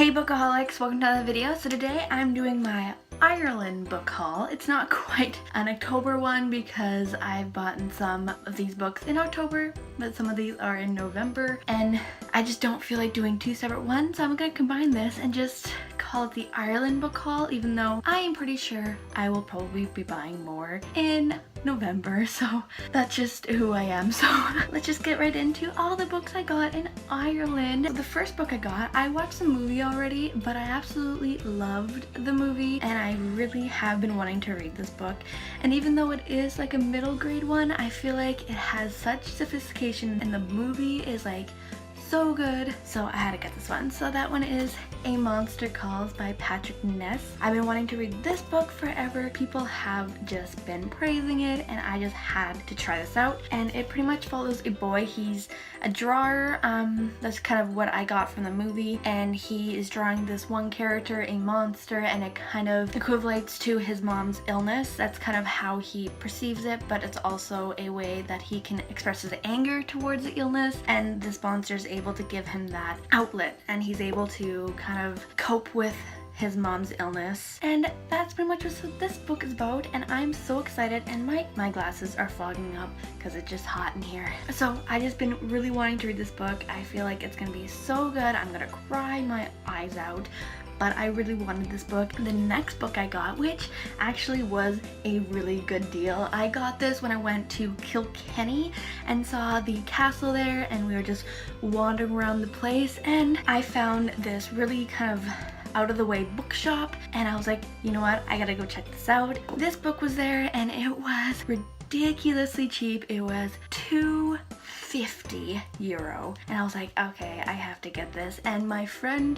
Hey bookaholics, welcome to another video. So today I'm doing my Ireland book haul. It's not quite an October one because I've bought some of these books in October, but some of these are in November and I just don't feel like doing two separate ones. So I'm gonna combine this and just call it the Ireland book haul, even though I am pretty sure I will probably be buying more in November, so that's just who I am. So let's just get right into all the books I got in Ireland. The first book I got, I watched the movie already, but I absolutely loved the movie and I really have been wanting to read this book. And even though it is like a middle grade one, I feel like it has such sophistication and the movie is like so good, so I had to get this one. So that one is A Monster Calls by Patrick Ness. I've been wanting to read this book forever. People have just been praising it and I just had to try this out. And it pretty much follows a boy. He's a drawer. That's kind of what I got from the movie, and he is drawing this one character, a monster, and it kind of equivalates to his mom's illness. That's kind of how he perceives it, but it's also a way that he can express his anger towards the illness, and this monster is able to give him that outlet and he's able to kind of cope with his mom's illness. And that's pretty much what this book is about, and I'm so excited, and my glasses are fogging up because it's just hot in here. So I just been really wanting to read this book. I feel like it's gonna be so good. I'm gonna cry my eyes out, but I really wanted this book. The next book I got, which actually was a really good deal. I got this when I went to Kilkenny and saw the castle there, and we were just wandering around the place, and I found this really kind of out of the way bookshop, and I was like, you know what, I gotta go check this out. This book was there and it was ridiculously cheap. It was €2.50, and I was like, okay, I have to get this. And my friend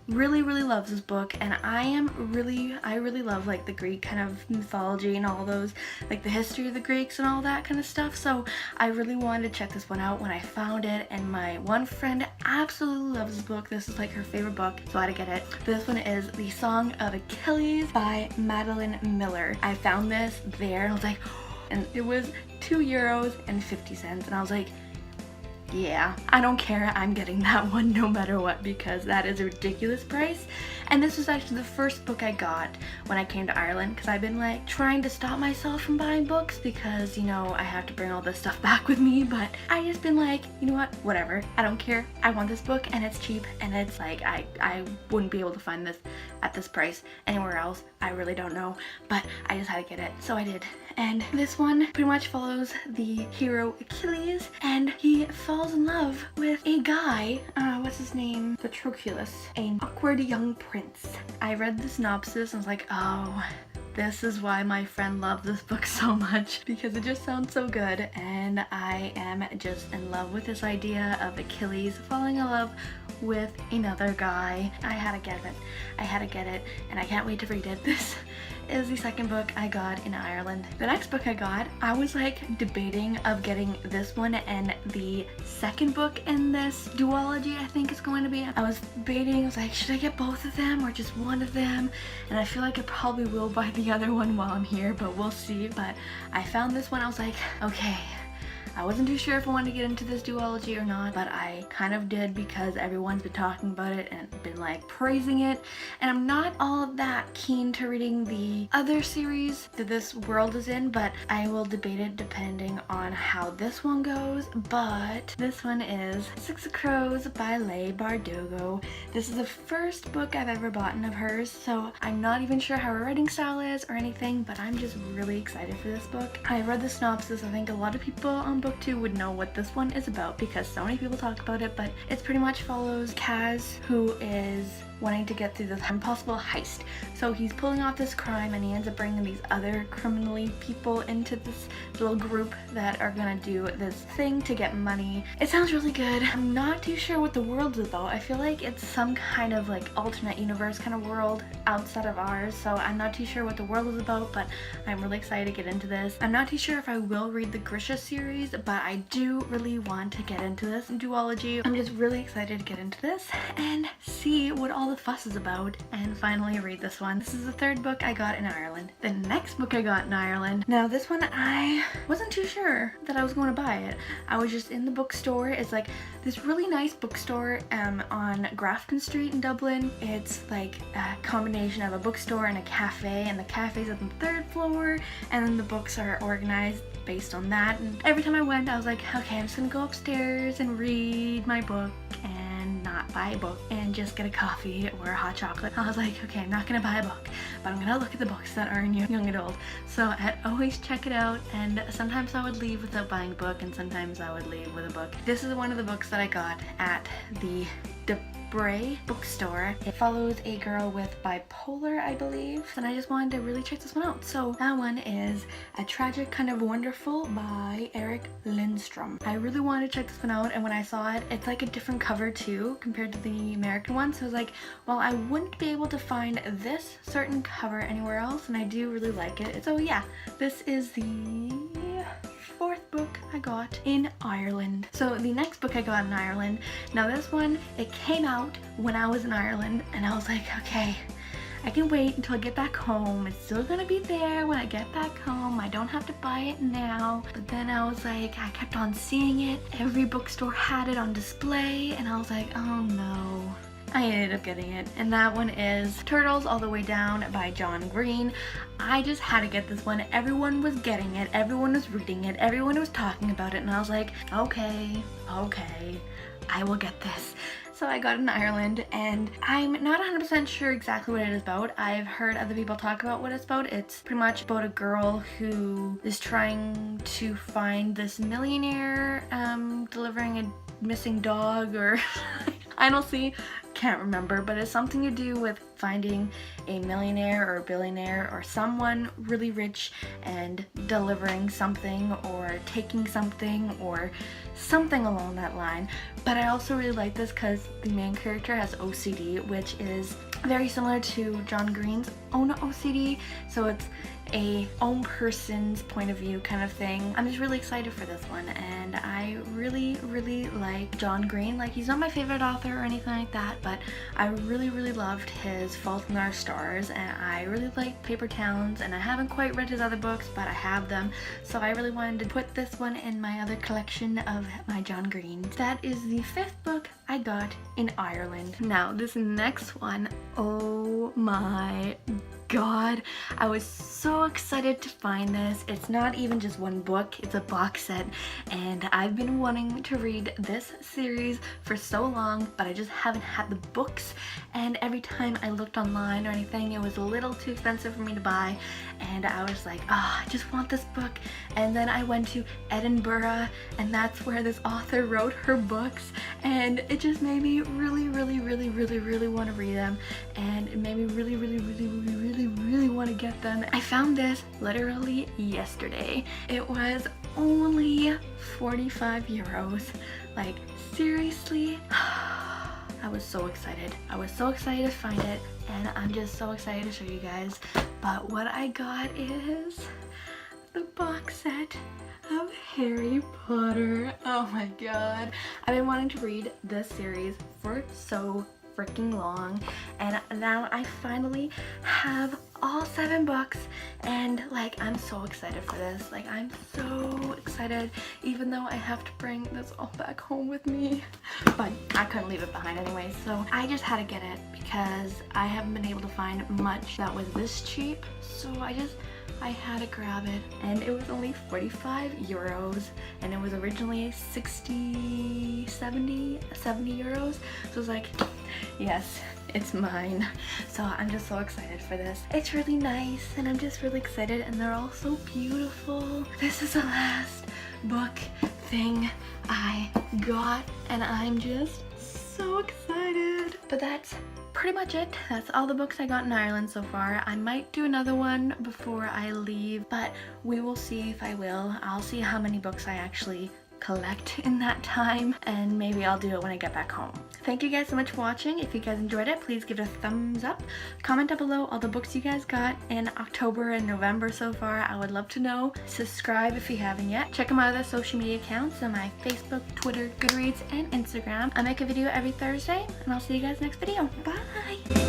really loves this book, and I really love like the Greek kind of mythology and all those, like the history of the Greeks and all that kind of stuff. So I really wanted to check this one out when I found it, and my one friend absolutely loves this book. This is like her favorite book, so I had to get it. This one is The Song of Achilles by Madeline Miller. I found this there and I was like, and it was €2.50, and I was like, yeah, I don't care, I'm getting that one no matter what, because that is a ridiculous price. And this was actually the first book I got when I came to Ireland, because I've been like trying to stop myself from buying books because, you know, I have to bring all this stuff back with me, but I just been like, you know what, whatever, I don't care, I want this book and it's cheap, and it's like I wouldn't be able to find this at this price anywhere else. I really don't know, but I just had to get it, so I did. And this one pretty much follows the hero Achilles, and he falls in love with a guy, what's his name? Patroclus, an awkward young prince. I read the synopsis and was like, oh, this is why my friend loved this book so much, because it just sounds so good, and I am just in love with this idea of Achilles falling in love with another guy. I had to get it. I had to get it, and I can't wait to read it. This is the second book I got in Ireland. The next book I got, I was like debating of getting this one and the second book in this duology, I think it's going to be. I was debating, I was like, should I get both of them or just one of them? And I feel like I probably will buy the other one while I'm here, but we'll see. But I found this one, I was like, okay. I wasn't too sure if I wanted to get into this duology or not, but I kind of did because everyone's been talking about it and been like praising it, and I'm not all that keen to reading the other series that this world is in, but I will debate it depending on how this one goes. But this one is Six of Crows by Leigh Bardugo. This is the first book I've ever bought of hers, so I'm not even sure how her writing style is or anything, but I'm just really excited for this book. I read the synopsis. I think a lot of people on book 2 would know what this one is about because so many people talk about it, but it pretty much follows Kaz, who is wanting to get through this impossible heist. So he's pulling off this crime and he ends up bringing these other criminally people into this little group that are gonna do this thing to get money. It sounds really good. I'm not too sure what the world is though. I feel like it's some kind of like alternate universe kind of world outside of ours, so I'm not too sure what the world is about, but I'm really excited to get into this. I'm not too sure if I will read the Grisha series, but I do really want to get into this duology. I'm just really excited to get into this and see what all the fuss is about and finally read this one. This is the third book I got in Ireland. The next book I got in Ireland. Now this one I wasn't too sure that I was going to buy it. I was just in the bookstore. It's like this really nice bookstore on Grafton Street in Dublin. It's like a combination of a bookstore and a cafe, and the cafe's on the third floor, and then the books are organized based on that. And every time I went, I was like, okay, I'm just gonna go upstairs and read my book and not buy a book and just get a coffee or a hot chocolate. I was like, okay, I'm not gonna buy a book, but I'm gonna look at the books that are in young adult. So I'd always check it out, and sometimes I would leave without buying a book, and sometimes I would leave with a book. This is one of the books that I got at the Bray bookstore. It follows a girl with bipolar, I believe, and I just wanted to really check this one out. So that one is A Tragic Kind of Wonderful by Eric Lindstrom. I really wanted to check this one out, and when I saw it, it's like a different cover too compared to the American one, so I was like, well, I wouldn't be able to find this certain cover anywhere else, and I do really like it. So yeah, this is the fourth book I got in Ireland. So the next book I got in Ireland, now this one, it came out when I was in Ireland, and I was like, okay, I can wait until I get back home. It's still gonna be there when I get back home. I don't have to buy it now. But then I was like, I kept on seeing it. Every bookstore had it on display, and I was like, oh no. I ended up getting it, and that one is Turtles All the Way Down by John Green. I just had to get this one. Everyone was getting it, everyone was reading it, everyone was talking about it, and I was like, okay, I will get this. So I got it in Ireland, and I'm not 100% sure exactly what it is about. I've heard other people talk about what it's about. It's pretty much about a girl who is trying to find this millionaire delivering a missing dog, or I don't see, can't remember, but it's something to do with finding a millionaire or a billionaire or someone really rich and delivering something or taking something or something along that line. But I also really like this because the main character has OCD, which is very similar to John Green's own OCD, so it's a own person's point of view kind of thing. I'm just really excited for this one, and I really like John Green. Like, he's not my favorite author or anything like that, but I really loved his Fault in Our Stars, and I really like Paper Towns, and I haven't quite read his other books, but I have them, so I really wanted to put this one in my other collection of my John Green. That is the fifth book I got in Ireland. Now this next one, oh my god, I was so excited to find this. It's not even just one book, it's a box set, and I've been wanting to read this series for so long, but I just haven't had the books, and every time I looked online or anything, it was a little too expensive for me to buy, and I was like, oh, I just want this book. And then I went to Edinburgh, and that's where this author wrote her books, and it just made me really want to read them, and it made me really want to get them. I found this literally yesterday. It was only 45 euros. Like, seriously? I was so excited. I was so excited to find it, and I'm just so excited to show you guys. But what I got is the box set of Harry Potter. Oh my god. I've been wanting to read this series for so freaking long, and now I finally have all 7 books, and like, I'm so excited for this. Like, I'm so excited, even though I have to bring this all back home with me, but I couldn't leave it behind anyway, so I just had to get it because I haven't been able to find much that was this cheap, so I had to grab it, and it was only 45 euros, and it was originally 70 euros, so it was like, yes, it's mine. So I'm just so excited for this. It's really nice, and I'm just really excited, and they're all so beautiful. This is the last book thing I got, and I'm just so excited. But that's pretty much it. That's all the books I got in Ireland so far. I might do another one before I leave, but we will see if I will. I'll see how many books I actually collect in that time, and maybe I'll do it when I get back home. Thank you guys so much for watching. If you guys enjoyed it, please give it a thumbs up. Comment down below all the books you guys got in October and November so far. I would love to know. Subscribe if you haven't yet. Check out my other social media accounts on my Facebook, Twitter, Goodreads, and Instagram. I make a video every Thursday, and I'll see you guys next video. Bye!